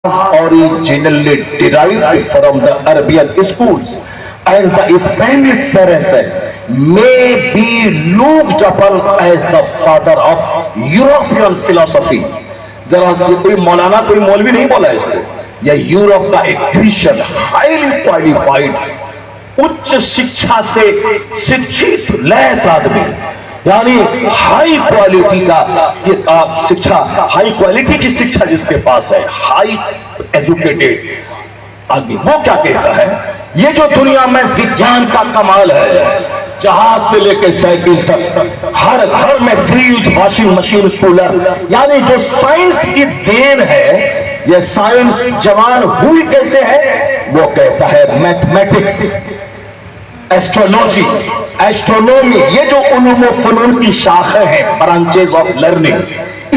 originally derived from the Arabian schools, and the Spanish Saracen may be looked upon as the father of European philosophy. जरा कोई मौलाना कोई मौलवी नहीं बोला इसको, यह यूरोप का एक क्रिश्चियन हाईली क्वालिफाइड उच्च शिक्षा से शिक्षित लैस आदमी, यानी हाई क्वालिटी का शिक्षा, हाई क्वालिटी की शिक्षा जिसके पास है, हाई एजुकेटेड आदमी, वो क्या कहता है, ये जो दुनिया में विज्ञान का कमाल है, जहाज से लेकर साइकिल तक हर घर में फ्रिज, वॉशिंग मशीन, कूलर, यानी जो साइंस की देन है, ये साइंस जवान हुई कैसे है, वो कहता है मैथमेटिक्स, एस्ट्रोलॉजी, एस्ट्रोनॉमी, ये जो उलूम व फनून की शाखें हैं, ब्रांचेस ऑफ लर्निंग,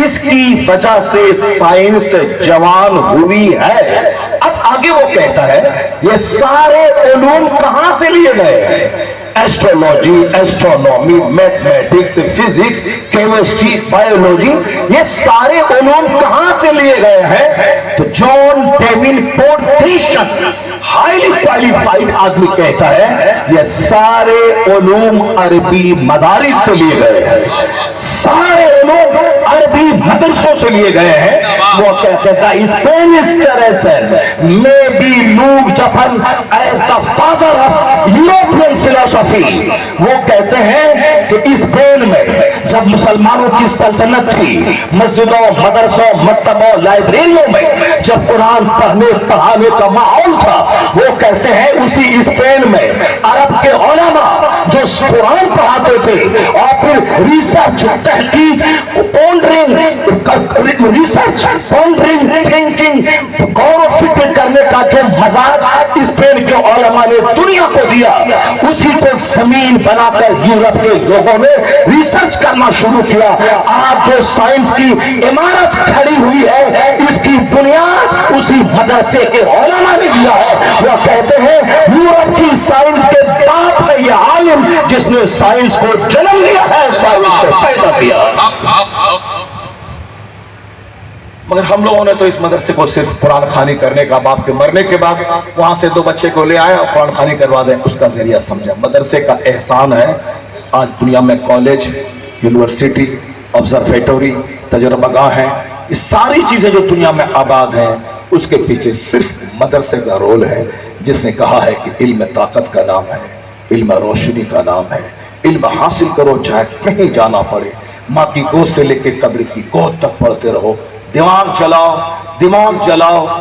इसकी वजह से साइंस जवान हुई है। अब आगे वो कहता है ये सारे उलूम कहां से लिए गए हैं, astrology, astronomy, mathematics, physics, chemistry, biology, ये सारे उलूम कहां से लिए गए हैं, तो जॉन डेविनपोर्ट क्रिश्चियन हाईली क्वालिफाइड आदमी कहता है ये सारे उलूम अरबी मदारिस से लिए गए हैं, सारे उलूम अरबी मदरसों से लिए गए हैं। वो कहते हैं Spanish Saracen may be looked upon as the father of European philosophy। वो कहते हैं कि स्पेन में जब मुसलमानों की सल्तनत थी, मस्जिदों, मदरसों, मकतबों, लाइब्रेरियों में जब कुरान पढ़ने पढ़ाने का माहौल था, वो कहते हैं उसी स्पेन में अरब के उलमा जो कुरान पढ़ाते थे और फिर रिसर्च, तहकीक, पॉन्डरिंग, थिंकिंग, गौर फिक्र करने का जो मजाज स्पेन के उलमा ने दुनिया को दिया, उसी को जमीन बनाकर यूरोप के लोगों ने रिसर्च करना शुरू किया। आज जो साइंस की इमारत खड़ी हुई है, इसकी बुनियाद उसी मदरसे के उलमा ने दिया है। वो कहते हैं यूरोप की साइंस के बाप है ये आलिम जिसने साइंस को जन्म दिया है, साइंस को पैदा किया। मगर हम लोगों ने तो इस मदरसे को सिर्फ कुरान खानी करने का, बाप के मरने के बाद वहां से 2 बच्चे को ले आया, कुरान खानी करवा दें, उसका जरिया समझा। मदरसे का एहसान है आज दुनिया में कॉलेज, यूनिवर्सिटी, ऑब्जर्वेटरी, तजर्बागाह हैं, ये सारी चीजें जो दुनिया में आबाद हैं, उसके पीछे सिर्फ मदरसे का रोल है, जिसने कहा है कि इल्म ताकत का नाम है, इल्म रोशनी का नाम है, इल्म हासिल करो चाहे कहीं जाना पड़े, माँ की गोद से लेकर कब्र की गोद तक पढ़ते रहो, दिमाग चलाओ, दिमाग जलाओ।